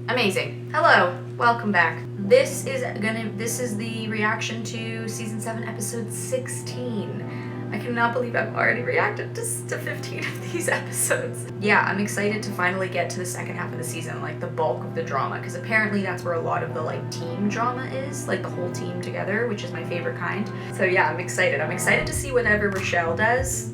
Amazing. Hello, welcome back. This is the reaction to season 7, episode 16. I cannot believe I've already reacted to 15 of these episodes. Yeah, I'm excited to finally get to the second half of the season, like the bulk of the drama, because apparently that's where a lot of the like team drama is, like the whole team together, which is my favorite kind. So yeah, I'm excited. I'm excited to see whatever Rochelle does,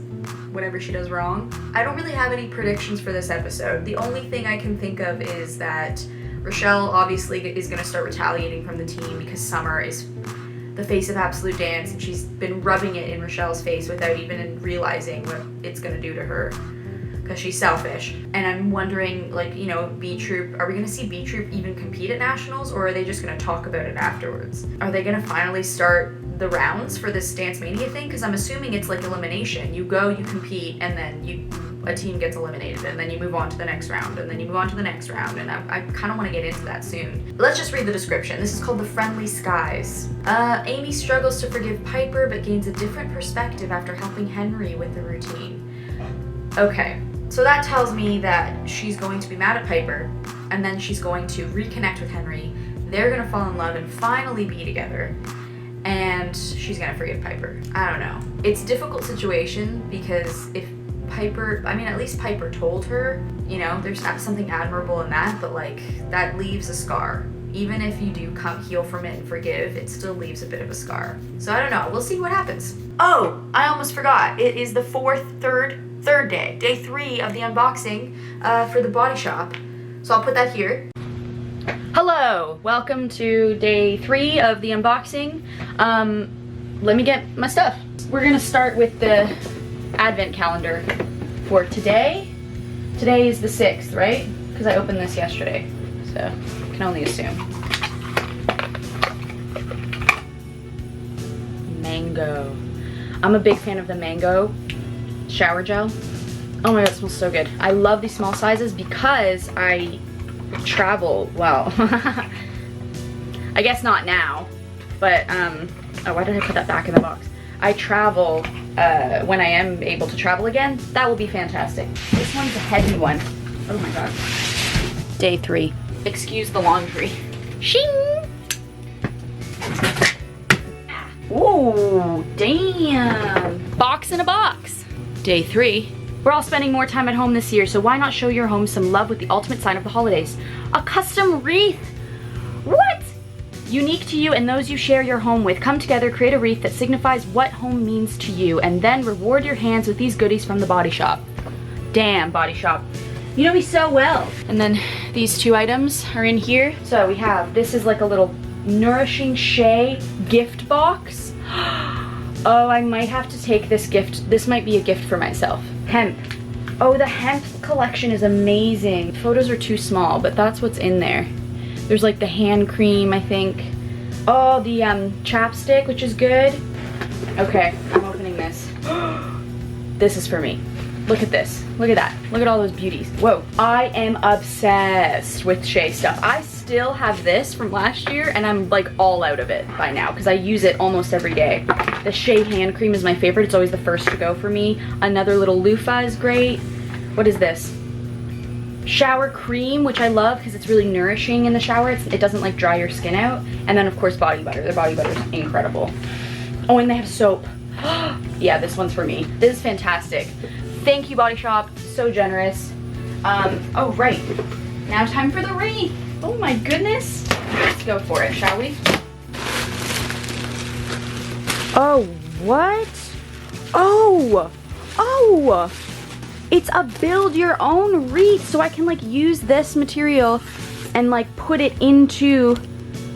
whatever she does wrong. I don't really have any predictions for this episode. The only thing I can think of is that Rochelle obviously is going to start retaliating from the team because Summer is the face of Absolute Dance and she's been rubbing it in Rochelle's face without even realizing what it's going to do to her because she's selfish. And I'm wondering, like, you know, B-Troop, are we going to see B-Troop even compete at Nationals, or are they just going to talk about it afterwards? Are they going to finally start the rounds for this Dance Mania thing? Because I'm assuming it's like elimination. You go, you compete, and then a team gets eliminated, and then you move on to the next round, and then you move on to the next round, and I kind of want to get into that soon. Let's just read the description. This is called The Friendly Skies. Amy struggles to forgive Piper, but gains a different perspective after helping Henry with the routine. Okay, so that tells me that she's going to be mad at Piper, and then she's going to reconnect with Henry. They're gonna fall in love and finally be together, and she's gonna forgive Piper. I don't know. It's a difficult situation because if Piper, I mean, at least Piper told her, you know, there's something admirable in that, but like, that leaves a scar. Even if you do heal from it and forgive, it still leaves a bit of a scar. So I don't know, we'll see what happens. Oh, I almost forgot. It is the third day, day 3 of the unboxing for the Body Shop. So I'll put that here. Hello, welcome to day 3 of the unboxing. Let me get my stuff. We're gonna start with the advent calendar for today. Today is the 6th, right? Because I opened this yesterday, so I can only assume. Mango. I'm a big fan of the mango shower gel. Oh my god, it smells so good. I love these small sizes because I travel, well, I guess not now, but oh, why did I put that back in the box? I travel when I am able to travel again. That will be fantastic. This one's a heavy one. Oh my god. Day 3. Excuse the laundry. Shing! Ooh, damn. Box in a box. Day 3. We're all spending more time at home this year, so why not show your home some love with the ultimate sign of the holidays? A custom wreath! What? Unique to you and those you share your home with. Come together, create a wreath that signifies what home means to you, and then reward your hands with these goodies from the Body Shop. Damn, Body Shop. You know me so well. And then these 2 items are in here. So we have, this is like a little Nourishing Shea gift box. Oh, I might have to take this gift. This might be a gift for myself. Hemp. Oh, the hemp collection is amazing. Photos are too small, but that's what's in there. There's like the hand cream, I think. Oh, the chapstick, which is good. Okay, I'm opening this. This is for me. Look at this. Look at that. Look at all those beauties. Whoa. I am obsessed with Shea stuff. I still have this from last year, and I'm like all out of it by now because I use it almost every day. The Shea hand cream is my favorite. It's always the first to go for me. Another little loofah is great. What is this? Shower cream, which I love because it's really nourishing in the shower. It doesn't like dry your skin out. And then of course body butter. Their body butter is incredible. Oh, and they have soap. Yeah, this one's for me. This is fantastic. Thank you, Body Shop. So generous. Oh right. Now time for the wreath. Oh my goodness. Let's go for it, shall we? Oh, what? Oh! Oh! It's a build your own wreath, so I can like use this material and like put it into,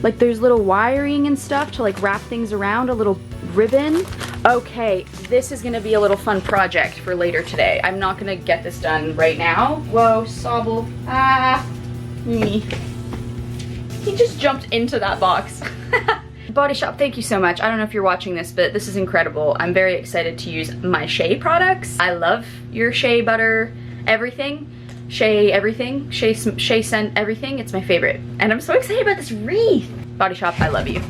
like there's little wiring and stuff to like wrap things around, a little ribbon. Okay, this is gonna be a little fun project for later today. I'm not gonna get this done right now. Whoa, Sobble. Ah, me. He just jumped into that box. Body Shop, thank you so much. I don't know if you're watching this, but this is incredible. I'm very excited to use my Shea products. I love your Shea butter, everything. Shea everything, Shea scent everything. It's my favorite. And I'm so excited about this wreath. Body Shop, I love you.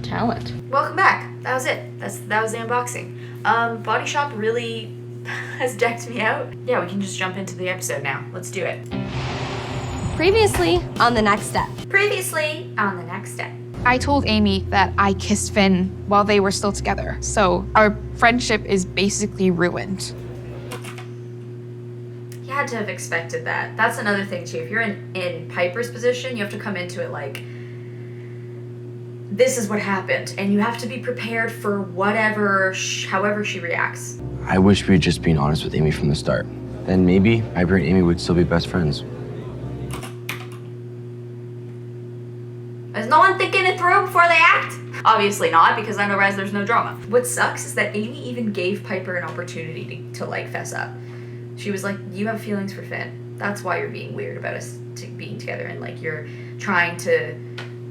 Talent. Welcome back. That was it. That was the unboxing. Body Shop really has decked me out. Yeah, we can just jump into the episode now. Let's do it. Previously on The Next Step. Previously on The Next Step. I told Amy that I kissed Finn while they were still together, so our friendship is basically ruined. You had to have expected that. That's another thing too. If you're in Piper's position, you have to come into it like, this is what happened, and you have to be prepared for whatever, however she reacts. I wish we had just been honest with Amy from the start. Then maybe Piper and Amy would still be best friends. Is no one thinking it through before they act? Obviously not, because otherwise there's no drama. What sucks is that Amy even gave Piper an opportunity to like fess up. She was like, you have feelings for Finn. That's why you're being weird about us being together, and like you're trying to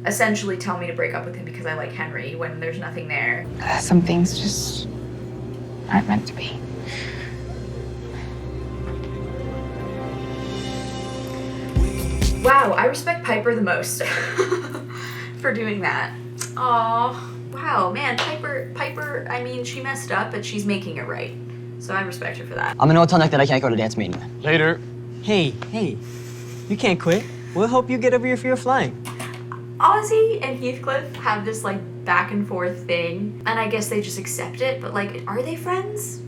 essentially tell me to break up with him because I like Henry when there's nothing there. Some things just aren't meant to be. Wow, I respect Piper the most for doing that. Aw, wow, man, Piper, I mean, she messed up, but she's making it right. So I respect her for that. I'm gonna tell Nick that I can't go to Dance Mania. Later. Hey, you can't quit. We'll help you get over your fear of flying. Ozzy and Heathcliff have this like back and forth thing, and I guess they just accept it, but like, are they friends?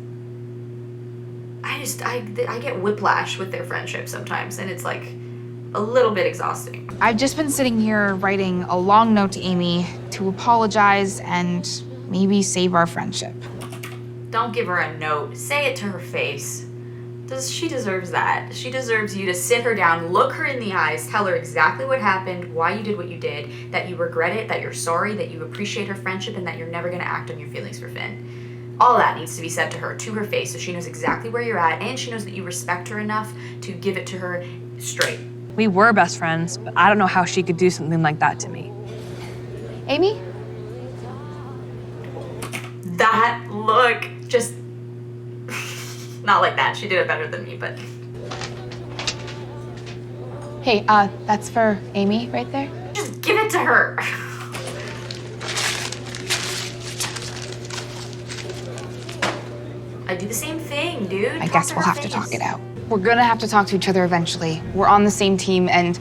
I get whiplash with their friendship sometimes, and it's like a little bit exhausting. I've just been sitting here writing a long note to Amy to apologize and maybe save our friendship. Don't give her a note. Say it to her face. She deserves that. She deserves you to sit her down, look her in the eyes, tell her exactly what happened, why you did what you did, that you regret it, that you're sorry, that you appreciate her friendship, and that you're never gonna act on your feelings for Finn. All that needs to be said to her face, so she knows exactly where you're at, and she knows that you respect her enough to give it to her straight. We were best friends, but I don't know how she could do something like that to me. Amy? That look, just not like that. She did it better than me, but Hey, that's for Amy right there. just give it to her. I do the same thing, dude. I guess we'll have to talk it out. We're gonna have to talk to each other eventually. We're on the same team, and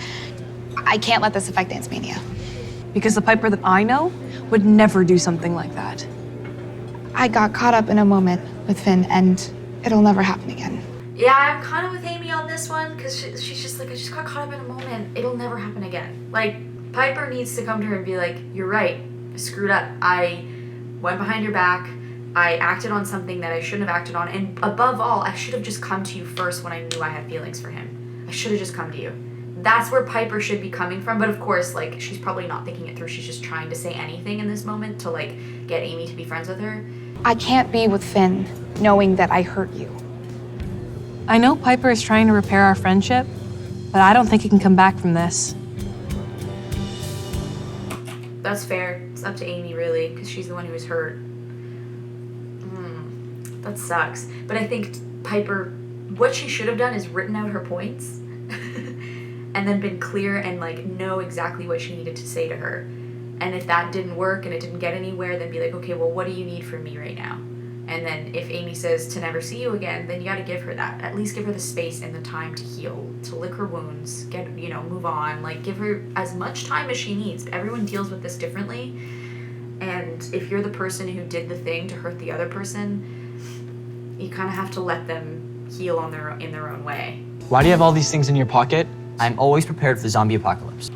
I can't let this affect Dance Mania. Because the Piper that I know would never do something like that. I got caught up in a moment with Finn, and it'll never happen again. Yeah, I'm kind of with Amy on this one, because she's just like, I just got caught up in a moment. It'll never happen again. Like, Piper needs to come to her and be like, you're right. I screwed up. I went behind your back. I acted on something that I shouldn't have acted on. And above all, I should have just come to you first when I knew I had feelings for him. I should have just come to you. That's where Piper should be coming from. But of course, like, she's probably not thinking it through. She's just trying to say anything in this moment to, like, get Amy to be friends with her. I can't be with Finn knowing that I hurt you. I know Piper is trying to repair our friendship, but I don't think it can come back from this. That's fair. It's up to Amy, really, because she's the one who was hurt. That sucks. But I think Piper, what she should have done is written out her points and then been clear and like know exactly what she needed to say to her. And if that didn't work and it didn't get anywhere, then be like, okay, well, what do you need from me right now? And then if Amy says to never see you again, then you got to give her that. At least give her the space and the time to heal, to lick her wounds, move on. Like, give her as much time as she needs. Everyone deals with this differently. And if you're the person who did the thing to hurt the other person, you kind of have to let them heal in their own way. Why do you have all these things in your pocket? I'm always prepared for the zombie apocalypse.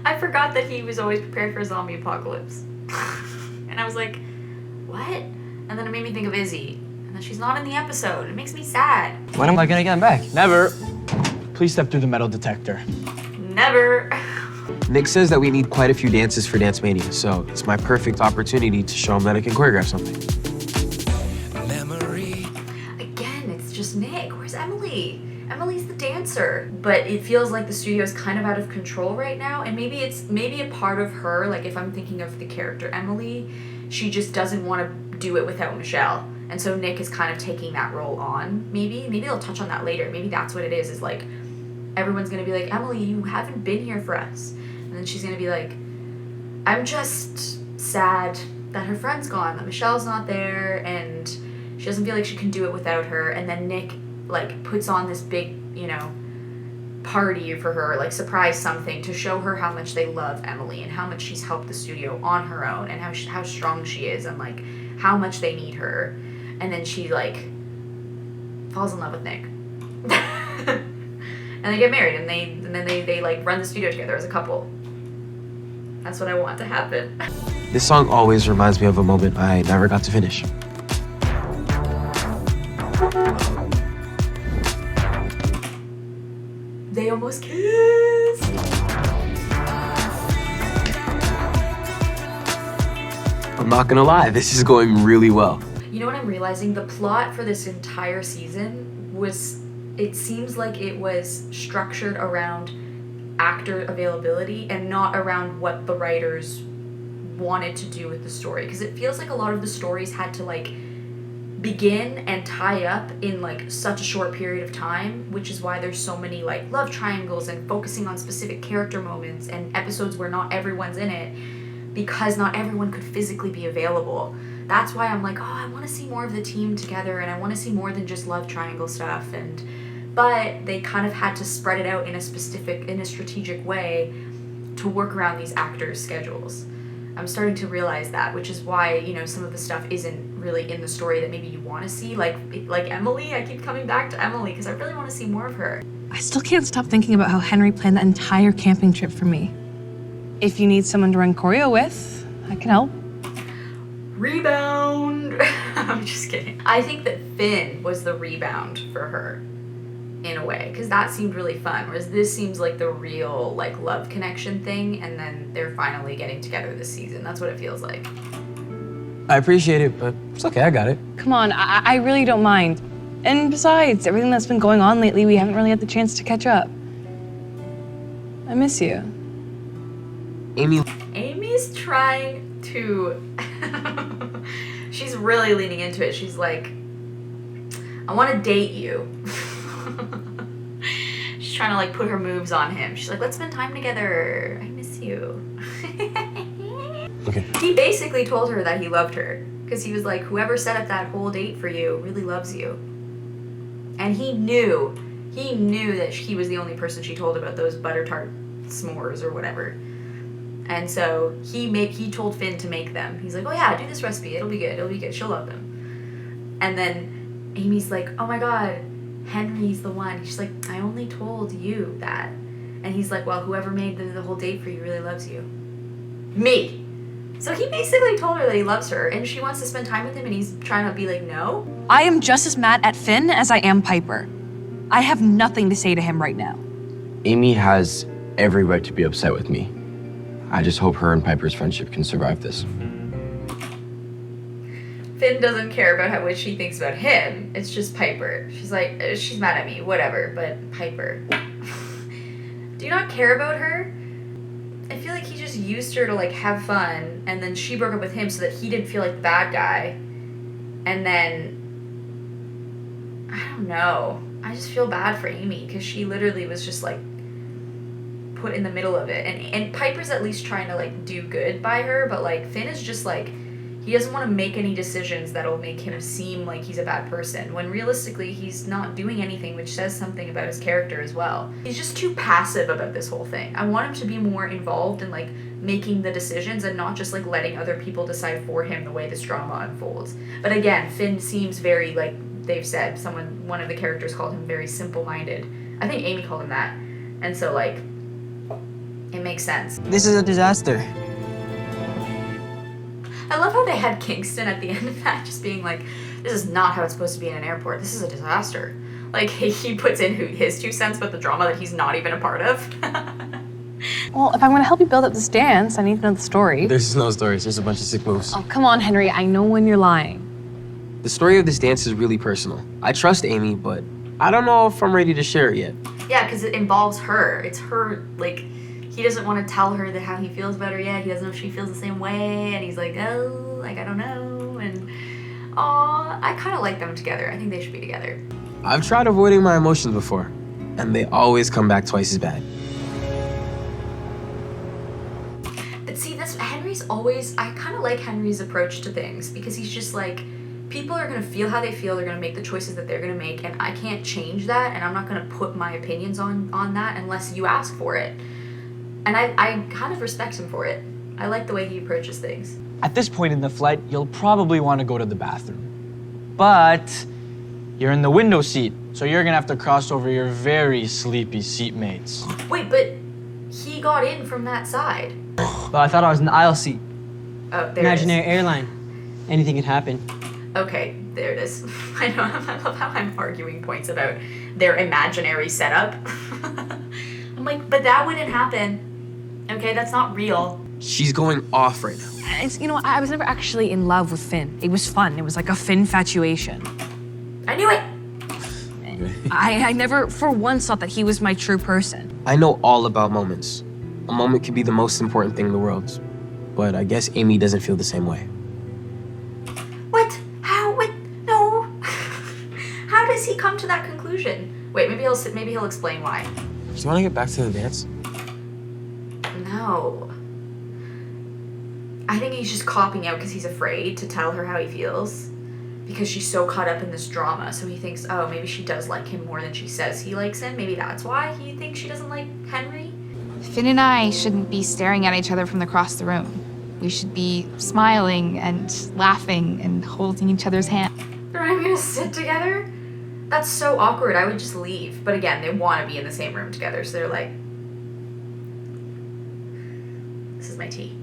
I forgot that he was always prepared for a zombie apocalypse. And I was like, what? And then it made me think of Izzy. And then she's not in the episode. It makes me sad. When am I gonna get him back? Never. Please step through the metal detector. Never. Nick says that we need quite a few dances for Dance Mania, so it's my perfect opportunity to show him that I can choreograph something. Again, it's just Nick. Where's Emily? Emily's the dancer. But it feels like the studio's kind of out of control right now, and maybe a part of her, like if I'm thinking of the character Emily, she just doesn't want to do it without Michelle. And so Nick is kind of taking that role on, maybe they'll touch on that later. Maybe that's what it is like, everyone's gonna be like, Emily, you haven't been here for us. And then she's gonna be like, I'm just sad that her friend's gone, that Michelle's not there, and she doesn't feel like she can do it without her. And then Nick, like, puts on this big, you know, party for her, like, surprise something to show her how much they love Emily and how much she's helped the studio on her own and how strong she is and, like, how much they need her. And then she, like, falls in love with Nick. And they get married, and then they like run the studio together as a couple. That's what I want to happen. This song always reminds me of a moment I never got to finish. They almost kiss. I'm not gonna lie, this is going really well. You know what I'm realizing? The plot for this entire season was, it seems like it was structured around actor availability and not around what the writers wanted to do with the story. Because it feels like a lot of the stories had to, like, begin and tie up in, like, such a short period of time, which is why there's so many, like, love triangles and focusing on specific character moments and episodes where not everyone's in it, because not everyone could physically be available. That's why I'm like, oh, I want to see more of the team together, and I want to see more than just love triangle stuff. But they kind of had to spread it out in a strategic way to work around these actors' schedules. I'm starting to realize that, which is why, you know, some of the stuff isn't really in the story that maybe you want to see. Like Emily, I keep coming back to Emily because I really want to see more of her. I still can't stop thinking about how Henry planned that entire camping trip for me. If you need someone to run choreo with, I can help. Rebound! I'm just kidding. I think that Finn was the rebound for her, in a way, because that seemed really fun, whereas this seems like the real, like, love connection thing, and then they're finally getting together this season. That's what it feels like. I appreciate it, but it's okay, I got it. Come on, I really don't mind. And besides, everything that's been going on lately, we haven't really had the chance to catch up. I miss you. Amy's trying to... She's really leaning into it. She's like, I want to date you. She's trying to, like, put her moves on him. She's like, let's spend time together. I miss you. Okay. He basically told her that he loved her, because he was like, whoever set up that whole date for you really loves you. And he knew that he was the only person she told about those butter tart s'mores or whatever. And so he told Finn to make them. He's like, oh yeah, do this recipe. It'll be good. She'll love them. And then Amy's like, oh my God, Henry's the one. She's like, I only told you that. And he's like, well, whoever made the whole date for you really loves you. Me. So he basically told her that he loves her, and she wants to spend time with him, and he's trying to be like, no. I am just as mad at Finn as I am Piper. I have nothing to say to him right now. Amy has every right to be upset with me. I just hope her and Piper's friendship can survive this. Finn doesn't care about what she thinks about him. It's just Piper. She's like, she's mad at me, whatever, but Piper. Do you not care about her? I feel like he just used her to, like, have fun, and then she broke up with him so that he didn't feel like the bad guy. And then, I don't know. I just feel bad for Amy, because she literally was just, like, put in the middle of it. And Piper's at least trying to, like, do good by her, but, like, Finn is just, like, he doesn't want to make any decisions that'll make him seem like he's a bad person, when realistically he's not doing anything, which says something about his character as well. He's just too passive about this whole thing. I want him to be more involved in, like, making the decisions and not just, like, letting other people decide for him the way this drama unfolds. But again, Finn seems very, like they've said, one of the characters called him very simple-minded. I think Amy called him that. And so, like, it makes sense. This is a disaster. I love how they had Kingston at the end of that just being like, this is not how it's supposed to be in an airport. This is a disaster. Like, he puts in his 2 cents about the drama that he's not even a part of. Well, if I'm gonna help you build up this dance, I need to know the story. There's no stories, there's a bunch of sick moves. Oh, come on, Henry. I know when you're lying. The story of this dance is really personal. I trust Amy, but I don't know if I'm ready to share it yet. Yeah, because it involves her. It's her, like, he doesn't want to tell her how he feels about her yet. He doesn't know if she feels the same way. And he's like, oh, like, I don't know. And, aw, I kind of like them together. I think they should be together. I've tried avoiding my emotions before, and they always come back twice as bad. But see, Henry's I kind of like Henry's approach to things because he's just like, people are going to feel how they feel, they're going to make the choices that they're going to make, and I can't change that, and I'm not going to put my opinions on that unless you ask for it. And I kind of respect him for it. I like the way he approaches things. At this point in the flight, you'll probably want to go to the bathroom. But you're in the window seat, so you're gonna have to cross over your very sleepy seatmates. Wait, but he got in from that side. Well, I thought I was in the aisle seat. Oh, there Imaginary it is. airline. Anything can happen. Okay, there it is. I know, I love how I'm arguing points about their imaginary setup. I'm like, but that wouldn't happen. Okay, that's not real. She's going off right now. You know, I was never actually in love with Finn. It was fun. It was like a Finn infatuation. I knew it! I never for once thought that he was my true person. I know all about moments. A moment can be the most important thing in the world. But I guess Amy doesn't feel the same way. What? How? What? No. How does he come to that conclusion? Wait, maybe he'll explain why. Do you want to get back to the dance? No. I think he's just copping out because he's afraid to tell her how he feels. Because she's so caught up in this drama. So he thinks, oh, maybe she does like him more than she says he likes him. Maybe that's why he thinks she doesn't like Henry. Finn and I shouldn't be staring at each other from across the room. We should be smiling and laughing and holding each other's hand. They're not even gonna sit together? That's so awkward. I would just leave. But again, they want to be in the same room together. So they're like, this is my tea.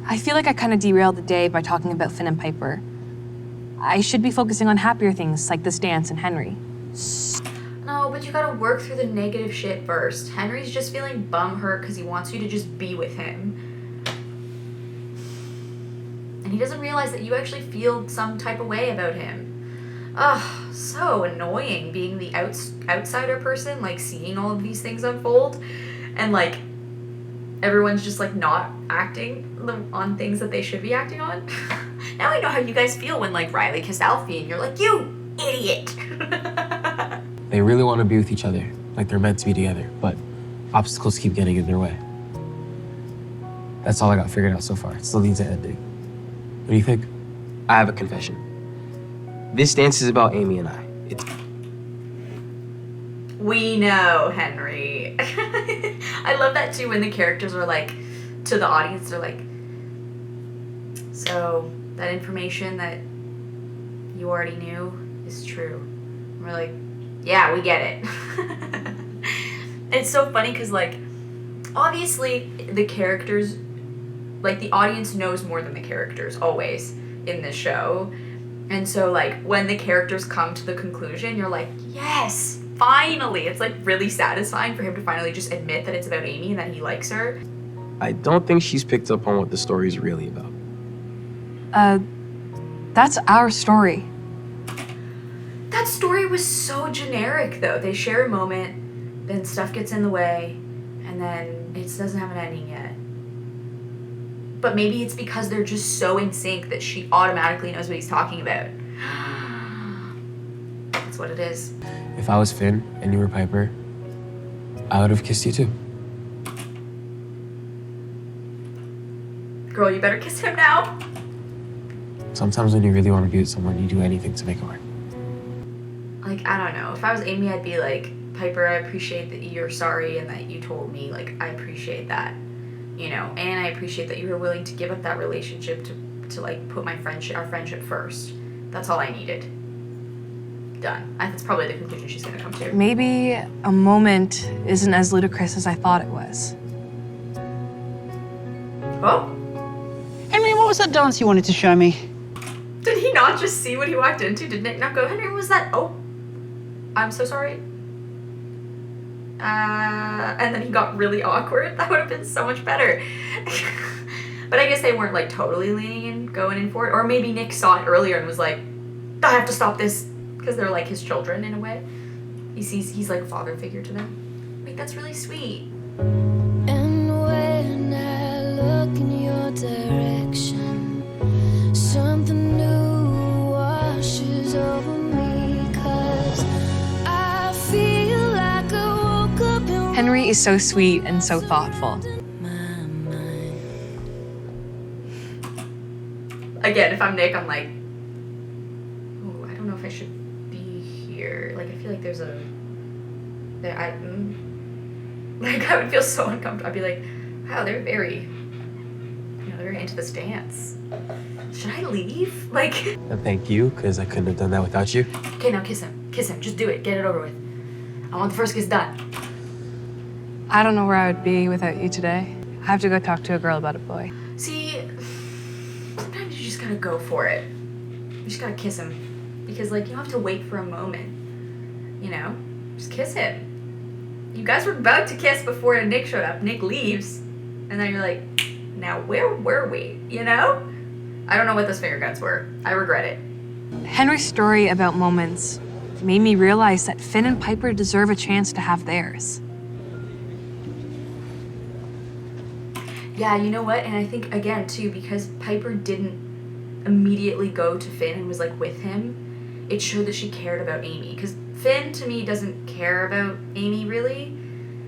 I feel like I kind of derailed the day by talking about Finn and Piper. I should be focusing on happier things like this dance and Henry. No, but you gotta work through the negative shit first. Henry's just feeling bumhurt because he wants you to just be with him. And he doesn't realize that you actually feel some type of way about him. Ugh, so annoying being the outsider person, like seeing all of these things unfold. And like, everyone's just like not acting on things that they should be acting on. Now I know how you guys feel when like Riley kissed Alfie and you're like, you idiot. They really want to be with each other, like they're meant to be together, but obstacles keep getting in their way. That's all I got figured out so far. It still needs an ending. What do you think? I have a confession. This dance is about Amy and I. We know, Henry. I love that too when the characters are like, to the audience, they're like, so that information that you already knew is true. And we're like, yeah, we get it. It's so funny because like, obviously the characters, like the audience knows more than the characters always in this show. And so like when the characters come to the conclusion, you're like, yes, finally. It's like really satisfying for him to finally just admit that it's about Amy and that he likes her. I don't think she's picked up on what the story is really about. That's our story. That story was so generic though. They share a moment, then stuff gets in the way, and then it doesn't have an ending yet. But maybe it's because they're just so in sync that she automatically knows what he's talking about. That's what it is. If I was Finn and you were Piper, I would have kissed you too. Girl, you better kiss him now. Sometimes when you really want to be with someone, you do anything to make it work. Like, I don't know. If I was Amy, I'd be like, Piper, I appreciate that you're sorry and that you told me. Like, I appreciate that, you know, and I appreciate that you were willing to give up that relationship to like put our friendship first. That's all I needed. Done. That's probably the conclusion she's gonna come to. Maybe a moment isn't as ludicrous as I thought it was. Oh, Henry, what was that dance you wanted to show me? did he not just see what he walked into? Did Nick not go, Henry, what was that? Oh, I'm so sorry. And then he got really awkward. That would have been so much better. But I guess they weren't like totally leaning in, going in for it. Or maybe Nick saw it earlier and was like, I have to stop this. Because they're like his children in a way. He's like a father figure to them. Like, that's really sweet. And when I look in your direction, something new washes over me, 'cause I feel like I woke up in Henry is so sweet and so thoughtful. my mind. again, if I'm Nick, I'm like, oh, I don't know if I should be here. Like, I feel like there's a, I would feel so uncomfortable. I'd be like, wow, they're very into this dance. Should I leave? Like, And thank you, because I couldn't have done that without you. okay, now kiss him. Kiss him. Just do it. Get it over with. I want the first kiss done. I don't know where I would be without you today. I have to go talk to a girl about a boy. See, sometimes you just gotta go for it. You just gotta kiss him. Because, like, you don't have to wait for a moment. You know? Just kiss him. You guys were about to kiss before Nick showed up. Nick leaves. And then you're like, now where were we? You know? I don't know what those finger guns were. I regret it. Henry's story about moments made me realize that Finn and Piper deserve a chance to have theirs. Yeah, you know what? And I think, again, too, because Piper didn't immediately go to Finn and was, like, with him, it showed that she cared about Amy. Because Finn, to me, doesn't care about Amy, really.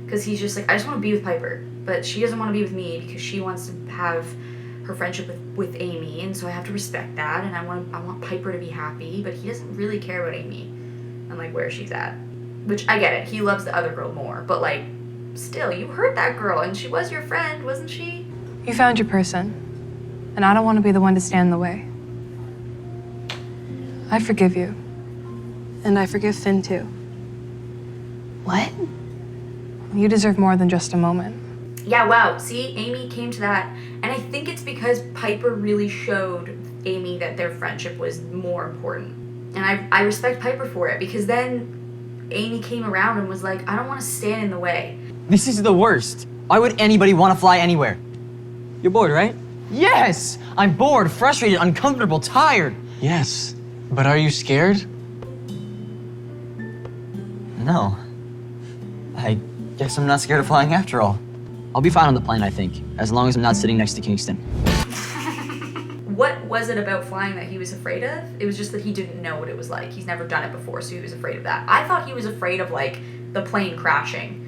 Because he's just like, I just want to be with Piper. But she doesn't want to be with me because she wants to have her friendship with Amy. And so I have to respect that. And I want Piper to be happy. But he doesn't really care about Amy and, like, where she's at. Which, I get it. He loves the other girl more. But, like, still, you hurt that girl. And she was your friend, wasn't she? You found your person, and I don't want to be the one to stand in the way. I forgive you. And I forgive Finn, too. What? You deserve more than just a moment. Yeah, wow. See, Amy came to that. And I think it's because Piper really showed Amy that their friendship was more important. And I respect Piper for it, because then Amy came around and was like, I don't want to stand in the way. This is the worst. Why would anybody want to fly anywhere? You're bored, right? Yes! I'm bored, frustrated, uncomfortable, tired. Yes, but are you scared? No. I guess I'm not scared of flying after all. I'll be fine on the plane, I think, as long as I'm not sitting next to Kingston. What was it about flying that he was afraid of? It was just that he didn't know what it was like. He's never done it before, so he was afraid of that. I thought he was afraid of, like, the plane crashing.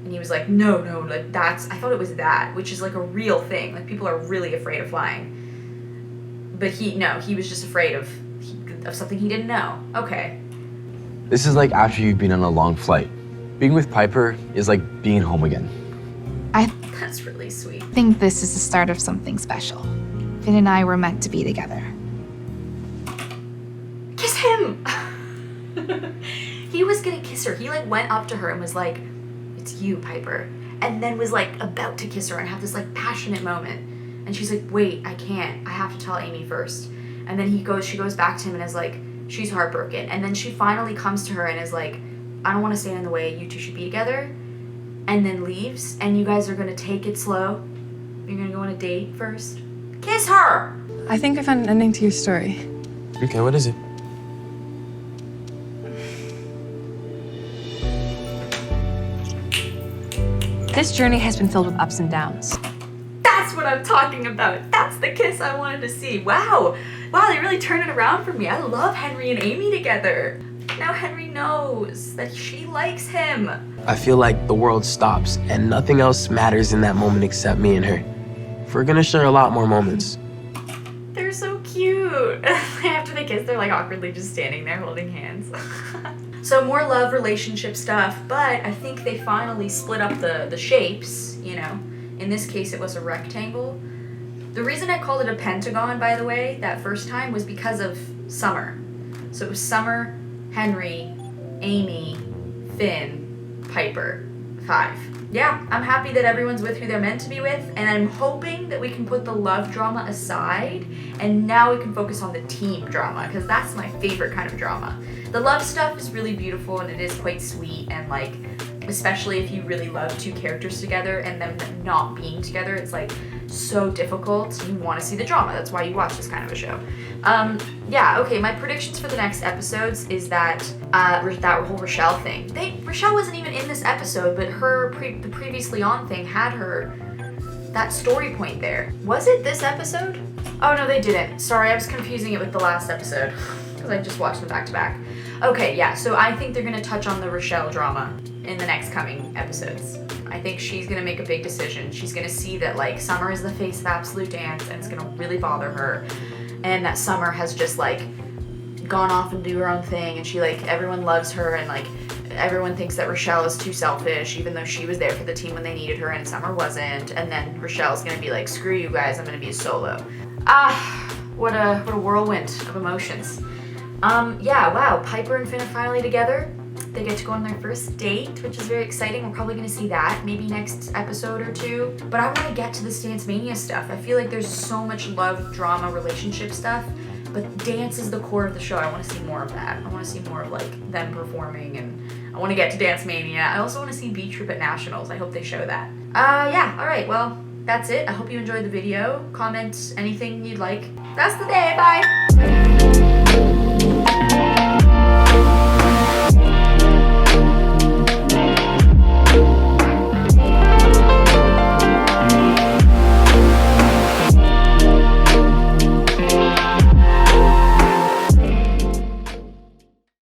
And he was like, no, like, I thought it was that, which is, like, a real thing. Like, people are really afraid of flying. But he was just afraid of something he didn't know. Okay. This is like after you've been on a long flight. Being with Piper is like being home again. That's really sweet. I think this is the start of something special. Finn and I were meant to be together. Kiss him! He was gonna kiss her. He, like, went up to her and was like, it's you, Piper. And then was, like, about to kiss her and have this, like, passionate moment. And she's like, wait, I can't. I have to tell Amy first. And then she goes back to him and is like, she's heartbroken. And then she finally comes to her and is like, I don't want to stand in the way. You two should be together. And then leaves. And you guys are going to take it slow. You're going to go on a date first. Kiss her! I think I found an ending to your story. Okay, what is it? This journey has been filled with ups and downs. That's what I'm talking about. That's the kiss I wanted to see. Wow, they really turned it around for me. I love Henry and Amy together. Now Henry knows that she likes him. I feel like the world stops and nothing else matters in that moment except me and her. We're gonna share a lot more moments. They're so cute. After they kiss, they're, like, awkwardly just standing there holding hands. So more love relationship stuff, but I think they finally split up the shapes, you know. In this case, it was a rectangle. The reason I called it a pentagon, by the way, that first time was because of Summer. So it was Summer, Henry, Amy, Finn, Piper, 5. Yeah, I'm happy that everyone's with who they're meant to be with, and I'm hoping that we can put the love drama aside, and now we can focus on the team drama, because that's my favorite kind of drama. The love stuff is really beautiful, and it is quite sweet, and, like, especially if you really love two characters together and them not being together, it's, like, so difficult. You want to see the drama. That's why you watch this kind of a show. Yeah, okay, my predictions for the next episodes is that that whole Rochelle thing. Rochelle wasn't even in this episode, but the previously on thing had that story point there. Was it this episode? Oh, no, they didn't. Sorry, I was confusing it with the last episode because I just watched them back to back. Okay, yeah, so I think they're going to touch on the Rochelle drama in the next coming episodes. I think she's going to make a big decision. She's going to see that, like, Summer is the face of Absolute Dance, and it's going to really bother her. and that Summer has just like gone off and do her own thing, and she like, everyone loves her, and like everyone thinks that Rochelle is too selfish, even though she was there for the team when they needed her and Summer wasn't. And then Rochelle's gonna be like, screw you guys, I'm gonna be a solo. What a whirlwind of emotions. Yeah, wow, Piper and Finn are finally together. They get to go on their first date, which is very exciting. We're probably gonna see that maybe next episode or two. But I wanna get to this Dance Mania stuff. I feel like there's so much love, drama, relationship stuff, but dance is the core of the show. I wanna see more of that. I wanna see more of like them performing, and I wanna get to Dance Mania. I also wanna see Beach Trip at Nationals. I hope they show that. Yeah, all right, well, that's it. I hope you enjoyed the video. Comment anything you'd like. That's the day, bye.